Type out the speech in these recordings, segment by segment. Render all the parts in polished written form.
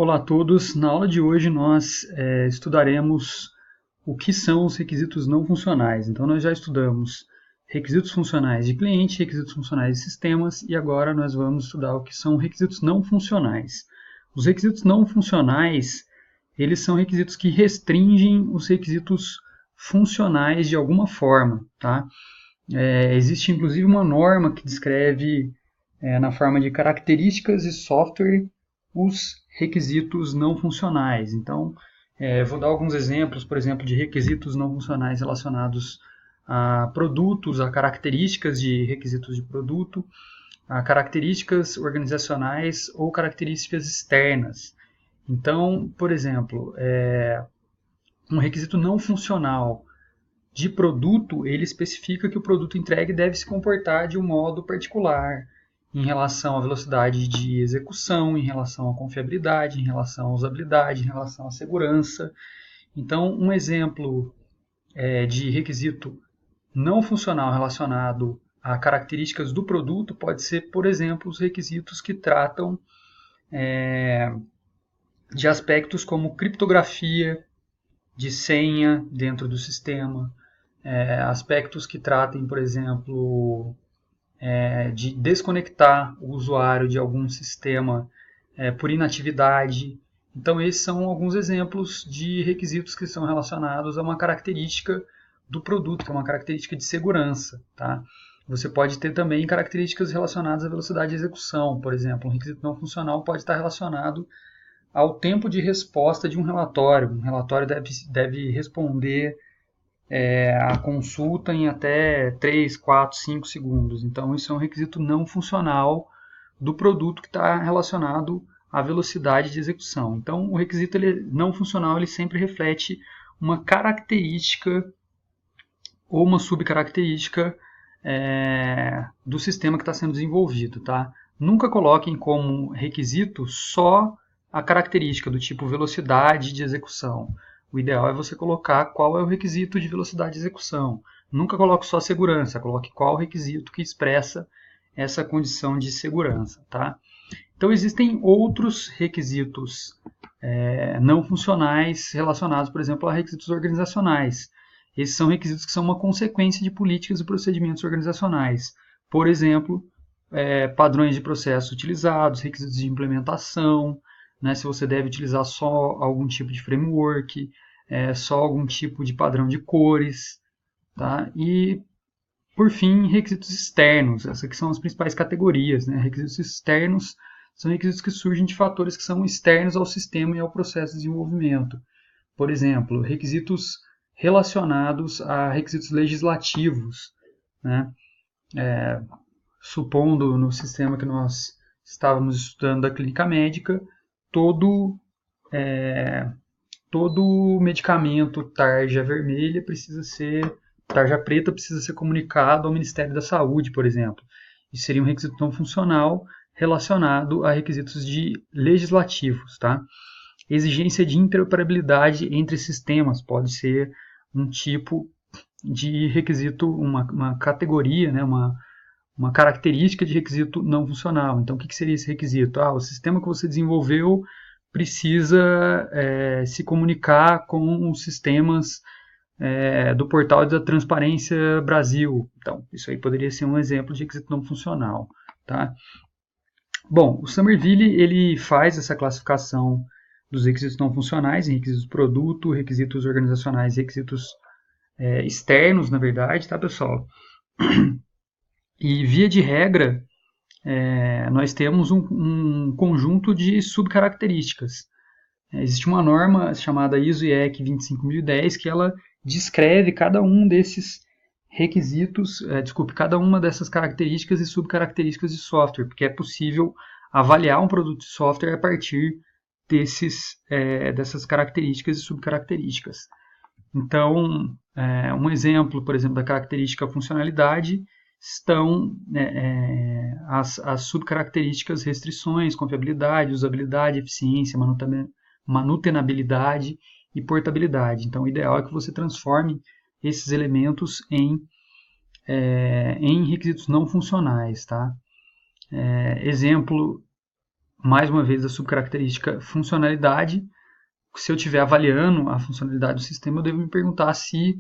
Olá a todos. Na aula de hoje nós estudaremos o que são os requisitos não funcionais. Então nós já estudamos requisitos funcionais de cliente, requisitos funcionais de sistemas e agora nós vamos estudar o que são requisitos não funcionais. Os requisitos não funcionais, eles são requisitos que restringem os requisitos funcionais de alguma forma, tá? Existe inclusive uma norma que descreve na forma de características de software os requisitos não funcionais. Então, vou dar alguns exemplos, por exemplo, de requisitos não funcionais relacionados a produtos, a características de requisitos de produto, a características organizacionais ou características externas. Então, por exemplo, um requisito não funcional de produto, ele especifica que o produto entregue deve se comportar de um modo particular em relação à velocidade de execução, em relação à confiabilidade, em relação à usabilidade, em relação à segurança. Então, um exemplo de requisito não funcional relacionado a características do produto pode ser, por exemplo, os requisitos que tratam de aspectos como criptografia de senha dentro do sistema, aspectos que tratem, por exemplo, de desconectar o usuário de algum sistema por inatividade. Então, esses são alguns exemplos de requisitos que são relacionados a uma característica do produto, que é uma característica de segurança. Tá? Você pode ter também características relacionadas à velocidade de execução. Por exemplo, um requisito não funcional pode estar relacionado ao tempo de resposta de um relatório. Um relatório deve responder a consulta em até 3, 4, 5 segundos. Então, isso é um requisito não funcional do produto que está relacionado à velocidade de execução. Então, o requisito não funcional ele sempre reflete uma característica ou uma subcaracterística do sistema que está sendo desenvolvido. Tá? Nunca coloquem como requisito só a característica do tipo velocidade de execução. O ideal é você colocar qual é o requisito de velocidade de execução. Nunca coloque só segurança, coloque qual o requisito que expressa essa condição de segurança. Tá? Então, existem outros requisitos não funcionais relacionados, por exemplo, a requisitos organizacionais. Esses são requisitos que são uma consequência de políticas e procedimentos organizacionais. Por exemplo, padrões de processo utilizados, requisitos de implementação, né, se você deve utilizar só algum tipo de framework, só algum tipo de padrão de cores. Tá? E, por fim, requisitos externos. Essas aqui são as principais categorias. Né? Requisitos externos são requisitos que surgem de fatores que são externos ao sistema e ao processo de desenvolvimento. Por exemplo, requisitos relacionados a requisitos legislativos, né? Supondo no sistema que nós estávamos estudando da clínica médica, todo medicamento tarja vermelha tarja preta precisa ser comunicado ao Ministério da Saúde, por exemplo. Isso seria um requisito não funcional relacionado a requisitos legislativos, tá? Exigência de interoperabilidade entre sistemas pode ser um tipo de requisito, uma categoria, né, uma característica de requisito não funcional. Então, o que seria esse requisito? O sistema que você desenvolveu precisa se comunicar com os sistemas do portal da Transparência Brasil. Então, isso aí poderia ser um exemplo de requisito não funcional. Tá? Bom, o Somerville ele faz essa classificação dos requisitos não funcionais em requisitos produto, requisitos organizacionais e requisitos externos, na verdade, tá, pessoal? E, via de regra, nós temos um conjunto de subcaracterísticas. Existe uma norma chamada ISO/IEC 25010 que ela descreve cada um desses requisitos, cada uma dessas características e subcaracterísticas de software, porque é possível avaliar um produto de software a partir dessas características e subcaracterísticas. Então, um exemplo, por exemplo, da característica funcionalidade estão as subcaracterísticas restrições, confiabilidade, usabilidade, eficiência, manutenabilidade e portabilidade. Então, o ideal é que você transforme esses elementos em requisitos não funcionais. Tá? Exemplo mais uma vez, a subcaracterística funcionalidade. Se eu estiver avaliando a funcionalidade do sistema, eu devo me perguntar se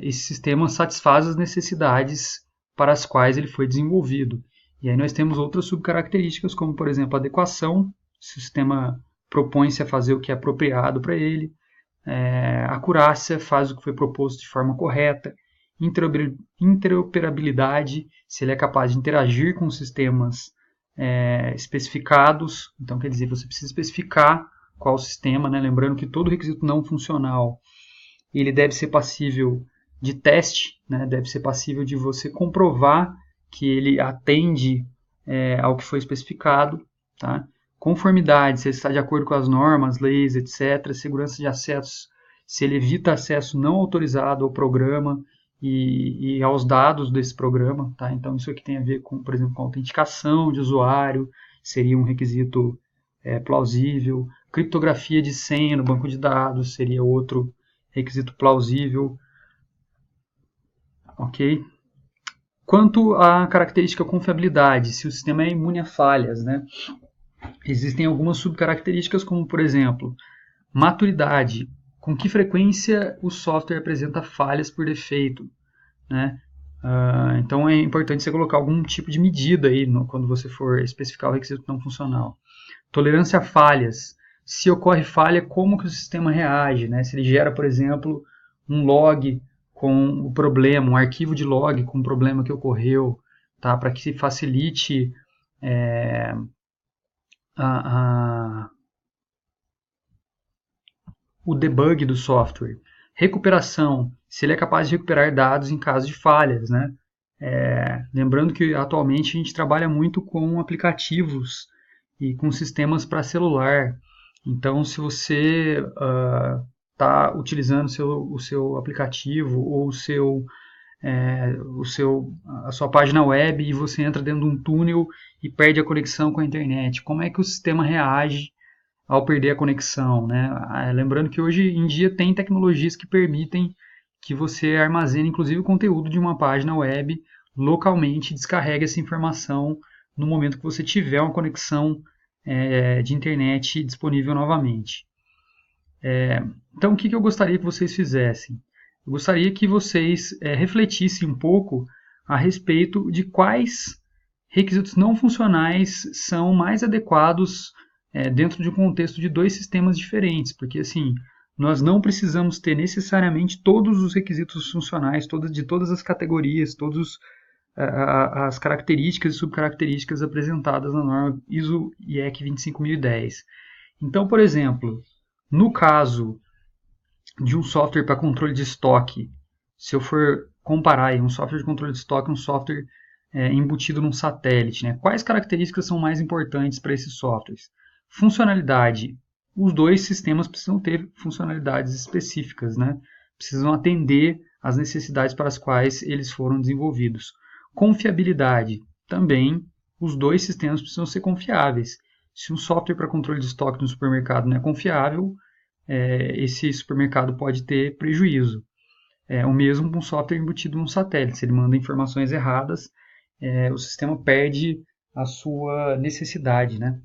esse sistema satisfaz as necessidades para as quais ele foi desenvolvido. E aí nós temos outras subcaracterísticas, como, por exemplo, adequação, se o sistema propõe-se a fazer o que é apropriado para ele, acurácia, faz o que foi proposto de forma correta, interoperabilidade, se ele é capaz de interagir com sistemas especificados. Então, quer dizer, você precisa especificar qual sistema, né? Lembrando que todo requisito não funcional ele deve ser passível de teste, né? Deve ser passível de você comprovar que ele atende ao que foi especificado. Tá? Conformidade, se ele está de acordo com as normas, leis, etc. Segurança de acesso, se ele evita acesso não autorizado ao programa e aos dados desse programa. Tá? Então, isso aqui tem a ver com, por exemplo, com autenticação de usuário, seria um requisito plausível. Criptografia de senha no banco de dados seria outro requisito plausível. Ok? Quanto à característica confiabilidade, se o sistema é imune a falhas, né? Existem algumas subcaracterísticas, como, por exemplo, maturidade. Com que frequência o software apresenta falhas por defeito, né? Então é importante você colocar algum tipo de medida aí quando você for especificar o requisito não funcional. Tolerância a falhas. Se ocorre falha, como que o sistema reage, né? Se ele gera, por exemplo, um log com o problema, um arquivo de log com o problema que ocorreu, tá? Para que se facilite o debug do software. Recuperação, se ele é capaz de recuperar dados em caso de falhas, né? Lembrando que atualmente a gente trabalha muito com aplicativos e com sistemas para celular. Então, se você está utilizando o seu aplicativo ou a sua página web e você entra dentro de um túnel e perde a conexão com a internet, como é que o sistema reage ao perder a conexão, né? Lembrando que hoje em dia tem tecnologias que permitem que você armazene inclusive o conteúdo de uma página web localmente e descarregue essa informação no momento que você tiver uma conexão de internet disponível novamente. Então, o que eu gostaria que vocês fizessem? Eu gostaria que vocês refletissem um pouco a respeito de quais requisitos não funcionais são mais adequados dentro de um contexto de dois sistemas diferentes, porque assim, nós não precisamos ter necessariamente todos os requisitos funcionais, de todas as categorias, todas as características e subcaracterísticas apresentadas na norma ISO IEC 25010. Então, por exemplo, no caso de um software para controle de estoque, se eu for comparar um software de controle de estoque e um software embutido num satélite, né? Quais características são mais importantes para esses softwares? Funcionalidade. Os dois sistemas precisam ter funcionalidades específicas, né? Precisam atender às necessidades para as quais eles foram desenvolvidos. Confiabilidade. Também os dois sistemas precisam ser confiáveis. Se um software para controle de estoque no supermercado não é confiável, esse supermercado pode ter prejuízo. O mesmo com um software embutido num satélite. Se ele manda informações erradas, o sistema perde a sua necessidade, né?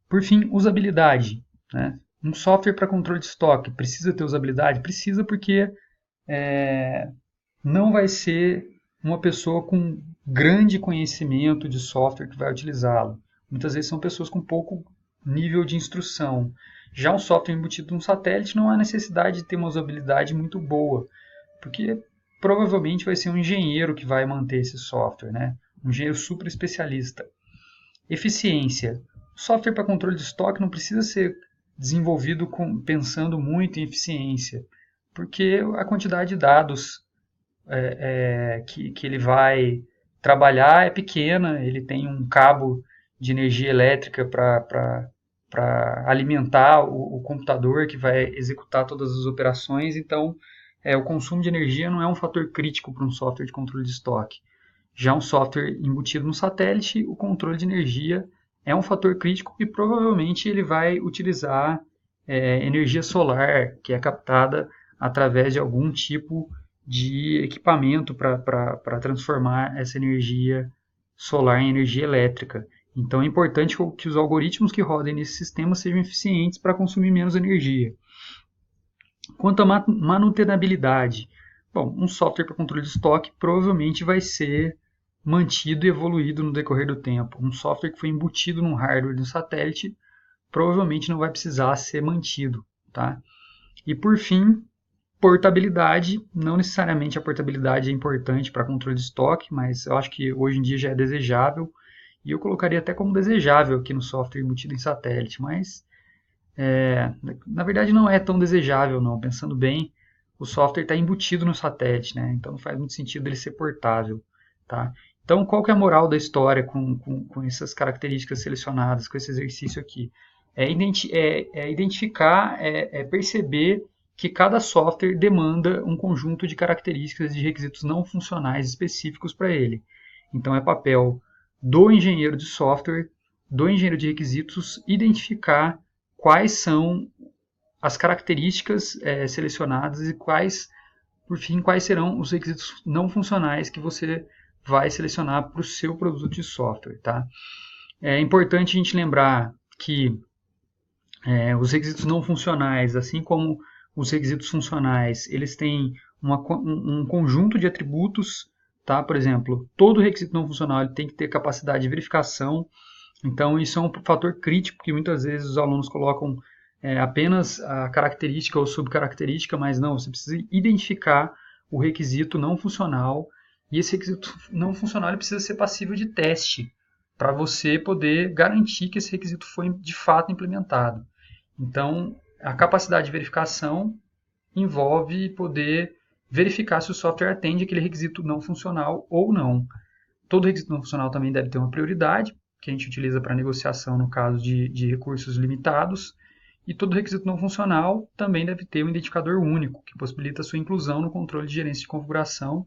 Por fim, usabilidade. Né? Um software para controle de estoque precisa ter usabilidade? Precisa, porque não vai ser uma pessoa com grande conhecimento de software que vai utilizá-lo. Muitas vezes são pessoas com pouco nível de instrução. Já um software embutido num satélite não há necessidade de ter uma usabilidade muito boa, porque provavelmente vai ser um engenheiro que vai manter esse software, né? Um engenheiro super especialista. Eficiência. O software para controle de estoque não precisa ser desenvolvido pensando muito em eficiência, porque a quantidade de dados que ele vai trabalhar é pequena, ele tem um cabo de energia elétrica para alimentar o computador que vai executar todas as operações, então o consumo de energia não é um fator crítico para um software de controle de estoque. Já um software embutido no satélite, o controle de energia é um fator crítico e provavelmente ele vai utilizar energia solar, que é captada através de algum tipo de equipamento para transformar essa energia solar em energia elétrica. Então é importante que os algoritmos que rodem nesse sistema sejam eficientes para consumir menos energia. Quanto à manutenabilidade, bom, um software para controle de estoque provavelmente vai ser mantido e evoluído no decorrer do tempo. Um software que foi embutido num hardware do satélite provavelmente não vai precisar ser mantido. Tá? E por fim, portabilidade. Não necessariamente a portabilidade é importante para controle de estoque, mas eu acho que hoje em dia já é desejável. E eu colocaria até como desejável aqui no software embutido em satélite, mas na verdade não é tão desejável não. Pensando bem, o software está embutido no satélite, né? Então não faz muito sentido ele ser portável. Tá? Então qual que é a moral da história com essas características selecionadas, com esse exercício aqui? É identificar, perceber que cada software demanda um conjunto de características e de requisitos não funcionais específicos para ele. Então é papel do engenheiro de software, do engenheiro de requisitos, identificar quais são as características selecionadas e por fim, quais serão os requisitos não funcionais que você vai selecionar para o seu produto de software. Tá? É importante a gente lembrar que os requisitos não funcionais, assim como os requisitos funcionais, eles têm um conjunto de atributos. Tá? Por exemplo, todo requisito não funcional ele tem que ter capacidade de verificação. Então, isso é um fator crítico que muitas vezes os alunos colocam apenas a característica ou subcaracterística, mas não, você precisa identificar o requisito não funcional, e esse requisito não funcional ele precisa ser passível de teste, para você poder garantir que esse requisito foi de fato implementado. Então, a capacidade de verificação envolve poder verificar se o software atende aquele requisito não funcional ou não. Todo requisito não funcional também deve ter uma prioridade, que a gente utiliza para negociação no caso de recursos limitados, e todo requisito não funcional também deve ter um identificador único, que possibilita a sua inclusão no controle de gerência de configuração,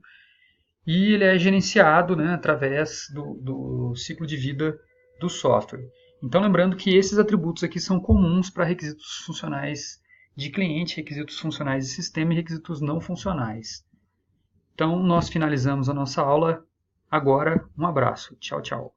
e ele é gerenciado, né, através do ciclo de vida do software. Então, lembrando que esses atributos aqui são comuns para requisitos funcionais de cliente, requisitos funcionais de sistema e requisitos não funcionais. Então, nós finalizamos a nossa aula agora. Um abraço. Tchau, tchau.